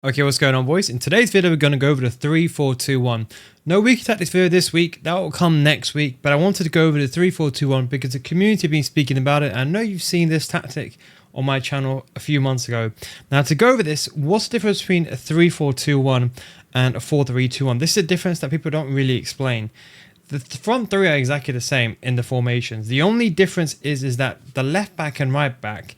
Okay, what's going on, boys? In today's video, we're going to go over the 3-4-2-1. No week tactics video this week. That will come next week. But I wanted to go over the 3-4-2-1 because the community have been speaking about it. I know you've seen this tactic on my channel a few months ago. Now, to go over this, what's the difference between a 3-4-2-1 and a 4-3-2-1? This is a difference that people don't really explain. The front three are exactly the same in the formations. The only difference is that the left back and right back,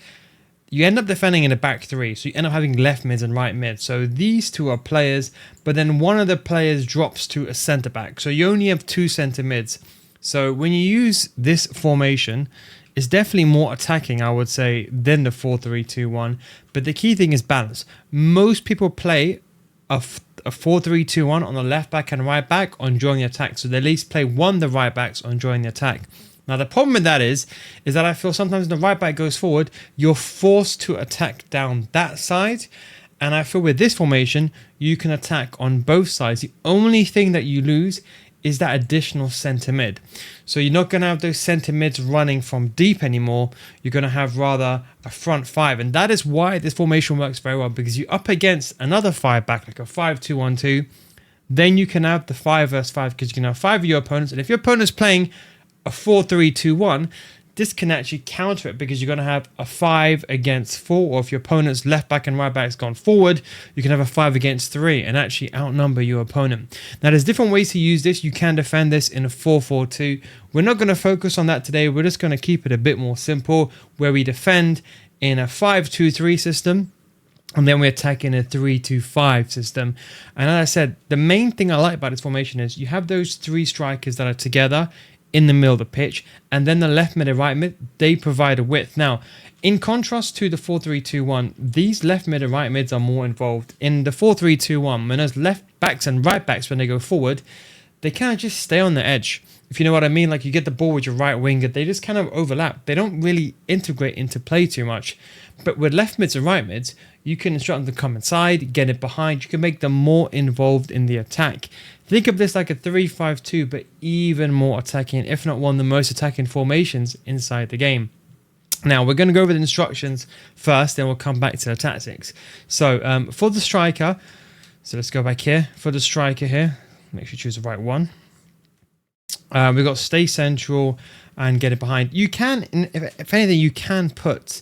you end up defending in a back three, so you end up having left mids and right mids. So these two are players, but then one of the players drops to a centre back. So you only have two centre mids. So when you use this formation, it's definitely more attacking, I would say, than the 4-3-2-1. But the key thing is balance. Most people play a 4-3-2-1 on the left back and right back on joining the attack. So they at least play one of the right backs on joining the attack. Now, the problem with that is that I feel sometimes when the right back goes forward, you're forced to attack down that side. And I feel with this formation, you can attack on both sides. The only thing that you lose is that additional centre mid. So you're not going to have those centre mids running from deep anymore. You're going to have rather a front five. And that is why this formation works very well, because you're up against another five back, like a 5-2-1-2. Then you can have the 5 versus 5, because you can have 5 of your opponents. And if your opponent's playing a 4-3-2-1, this can actually counter it, because you're going to have a 5 against 4, or if your opponent's left back and right back's gone forward, you can have a 5 against 3 and actually outnumber your opponent. Now, there's different ways to use this. You can defend this in a 4-4-2. We're not going to focus on that today. We're just going to keep it a bit more simple, where we defend in a 5-2-3 system, and then we attack in a 3-2-5 system. And as I said, the main thing I like about this formation is you have those three strikers that are together in the middle of the pitch, and then the left mid and right mid, they provide a width. Now, in contrast to the 4-3-2-1, these left mid and right mids are more involved. In the 4-3-2-1, when those left backs and right backs, when they go forward, they kind of just stay on the edge. If you know what I mean, like you get the ball with your right winger, they just kind of overlap. They don't really integrate into play too much. But with left mids and right mids, you can instruct them to come inside, get it behind. You can make them more involved in the attack. Think of this like a 3-5-2, but even more attacking, if not one of the most attacking formations inside the game. Now, we're going to go over the instructions first, then we'll come back to the tactics. So, for the striker, so let's go back here. For the striker here, make sure you choose the right one. We've got stay central and get it behind. You can, if anything, you can put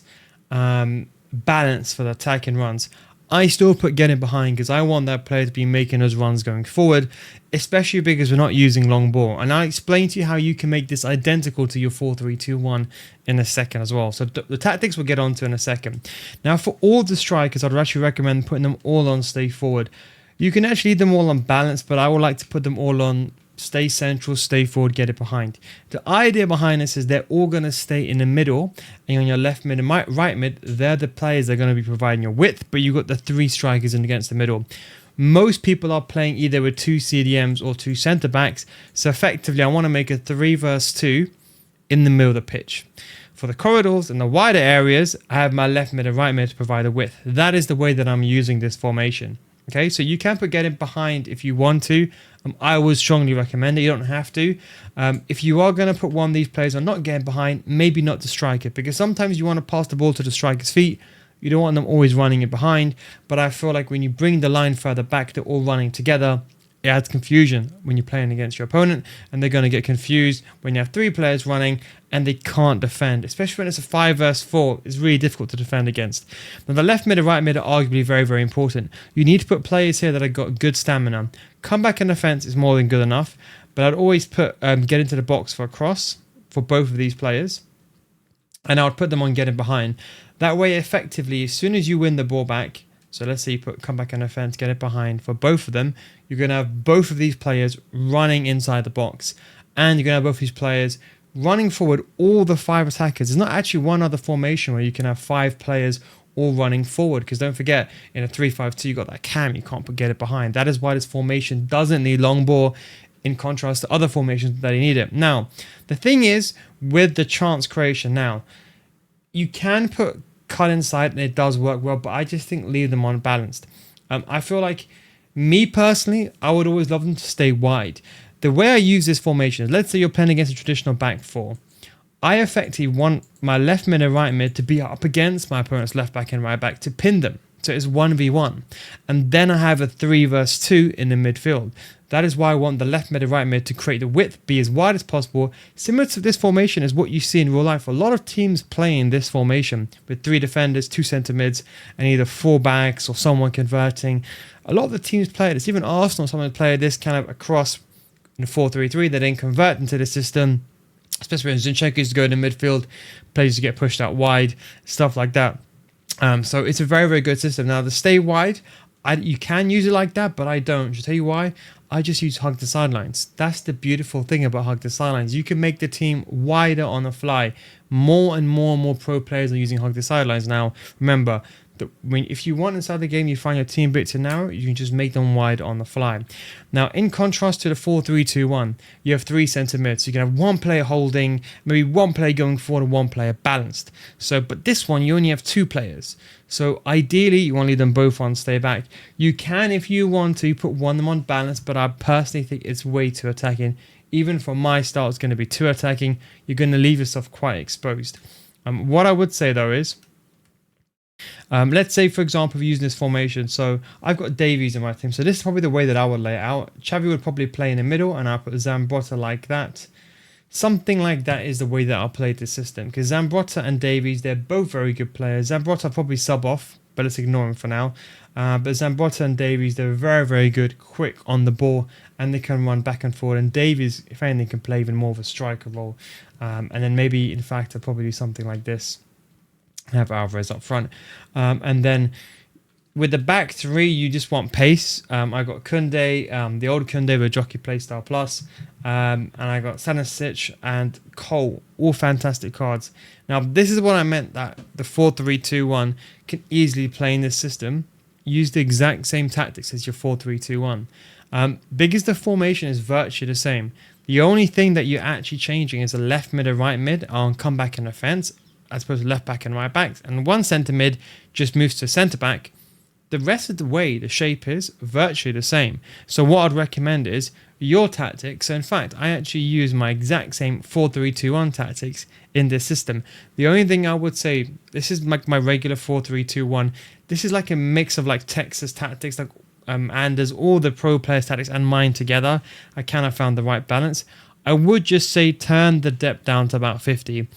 balance for the attacking runs. I still put getting behind, because I want that player to be making those runs going forward, especially because we're not using long ball. And I'll explain to you how you can make this identical to your 4-3-2-1 in a second as well. So the tactics we'll get onto in a second. Now, for all the strikers, I'd actually recommend putting them all on stay forward. You can actually leave them all on balance, but I would like to put them all on stay central, stay forward, get it behind. The idea behind this is they're all going to stay in the middle, and on your left mid and right mid, they're the players that are going to be providing your width, but you've got the three strikers in against the middle. Most people are playing either with two CDMs or two centre backs, so effectively I want to make a 3 versus 2 in the middle of the pitch. For the corridors and the wider areas, I have my left mid and right mid to provide a width. That is the way that I'm using this formation. Okay, so you can put getting behind if you want to. I would strongly recommend it. You don't have to. If you are going to put one of these players on not getting behind, maybe not the striker, because sometimes you want to pass the ball to the striker's feet. You don't want them always running it behind. But I feel like when you bring the line further back, they're all running together. It adds confusion when you're playing against your opponent, and they're going to get confused when you have three players running and they can't defend, especially when it's a 5 versus 4. It's really difficult to defend against. Now, the left mid and right mid are arguably very, very important. You need to put players here that have got good stamina. Comeback and defense is more than good enough, but I'd always put get into the box for a cross for both of these players, and I would put them on getting behind. That way, effectively, as soon as you win the ball back, so let's say you put comeback and offense, get it behind for both of them, you're going to have both of these players running inside the box. And you're going to have both of these players running forward, all the 5 attackers. There's not actually one other formation where you can have 5 players all running forward, because don't forget, in a 3-5-2, you've got that cam, you can't get it behind. That is why this formation doesn't need long ball, in contrast to other formations that you need it. Now, the thing is, with the chance creation now, you can put cut inside and it does work well, but I just think leave them unbalanced. I feel like, me personally, I would always love them to stay wide. The way I use this formation is, let's say you're playing against a traditional back 4. I effectively want my left mid and right mid to be up against my opponent's left back and right back to pin them, So it's 1v1. And then I have a 3 versus 2 in the midfield. That is why I want the left mid and right mid to create the width, be as wide as possible. Similar to this formation is what you see in real life. A lot of teams play in this formation with 3 defenders, 2 centre mids, and either 4 backs or someone converting. A lot of the teams play this. Even Arsenal, someone played this kind of across in a 4-3-3. They then convert into the system, especially when Zinchenko used to go in the midfield, players to get pushed out wide, stuff like that. So it's a very, very good system. Now, the stay wide, you can use it like that, but I don't. I'll tell you why. I just use hug the sidelines. That's the beautiful thing about hug the sidelines. You can make the team wider on the fly. More and more pro players are using hug the sidelines now. Remember, if you want inside the game, you find your team a bit too narrow, you can just make them wide on the fly. Now, in contrast to the 4-3-2-1, you have 3 centre mids. So you can have 1 player holding, maybe 1 player going forward and 1 player balanced. So, but this one, you only have 2 players. So ideally, you want to leave them both on stay back. You can, if you want to, put one of them on balance, but I personally think it's way too attacking. Even for my style, it's going to be too attacking. You're going to leave yourself quite exposed. What I would say, though, is let's say, for example, we're using this formation. So I've got Davies in my team. So this is probably the way that I would lay it out. Xavi would probably play in the middle, and I'll put Zambrotta like that. Something like that is the way that I'll play this system. Because Zambrotta and Davies, they're both very good players. Zambrotta probably sub off, but let's ignore him for now. But Zambrotta and Davies, they're very, very good, quick on the ball, and they can run back and forward. And Davies, if anything, can play even more of a striker role. And then maybe, in fact, I'll probably do something like this. Have Alvarez up front. And then with the back 3, you just want pace. I got Koundé, the old Koundé with Jockey Playstyle Plus. And I got Stanisic and Cole. All fantastic cards. Now, this is what I meant, that the 4-3-2-1 can easily play in this system. Use the exact same tactics as your 4-3-2-1. Because the formation is virtually the same. The only thing that you're actually changing is the left mid and right mid on comeback and offense, as opposed to left back and right backs. And one centre mid just moves to centre back. The rest of the way the shape is virtually the same. So what I'd recommend is your tactics. So in fact, I actually use my exact same 4-3-2-1 tactics in this system. The only thing I would say, this is like my regular 4-3-2-1. This is like a mix of like Texas tactics, like and there's all the pro players tactics and mine together. I kind of found the right balance. I would just say turn the depth down to about 50.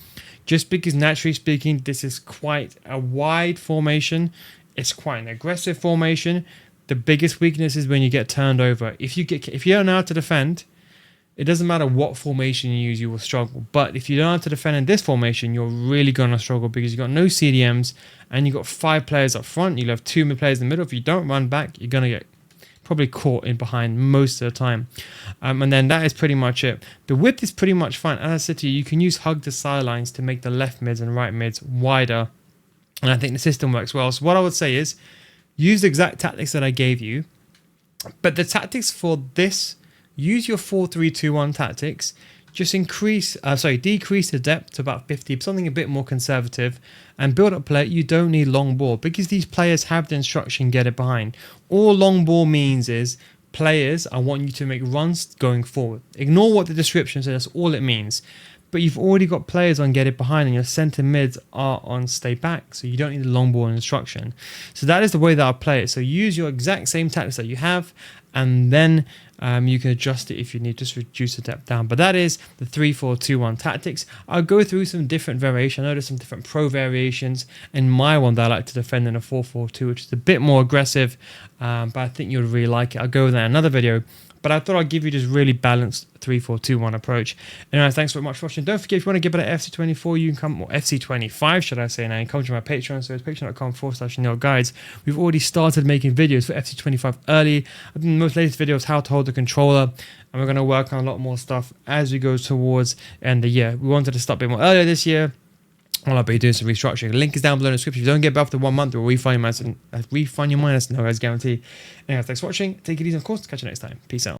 Just because naturally speaking, this is quite a wide formation. It's quite an aggressive formation. The biggest weakness is when you get turned over. If you don't know how to defend, it doesn't matter what formation you use, you will struggle. But if you don't know how to defend in this formation, you're really going to struggle because you've got no CDMs and you've got 5 players up front. You'll have 2 players in the middle. If you don't run back, you're going to get probably caught in behind most of the time. And then that is pretty much it. The width is pretty much fine. As I said to you, you can use hug the sidelines to make the left mids and right mids wider. And I think the system works well. So what I would say is use the exact tactics that I gave you. But the tactics for this, use your 4-3-2-1 tactics. Just decrease the depth to about 50, something a bit more conservative, and build up play. You don't need long ball because these players have the instruction, get it behind. All long ball means is players, I want you to make runs going forward. Ignore what the description says, that's all it means. But you've already got players on get it behind and your centre mids are on stay back. So you don't need the long ball instruction. So that is the way that I play it. So use your exact same tactics that you have, and then you can adjust it if you need, just reduce the depth down. But that is the 3-4-2-1 tactics. I'll go through some different variations. I know there's some different pro variations in my one that I like to defend in a 4-4-2, which is a bit more aggressive, but I think you'll really like it. I'll go over that in another video. But I thought I'd give you this really balanced 3-4-2-1 approach. Anyway, thanks very much for watching. Don't forget, if you want to give it an FC24, you can come, or FC25, should I say now, you can come to my Patreon. So it's patreon.com/NeilGuides. We've already started making videos for FC25 early. I think the most latest video is how to hold the controller. And we're going to work on a lot more stuff as we go towards the end of the year. We wanted to start a bit more earlier this year. I'll be doing some restructuring. The link is down below in the description. If you don't get back after 1 month, we'll refund your minus, no guys guarantee. Anyway, thanks for watching. Take it easy, of course. Catch you next time. Peace out.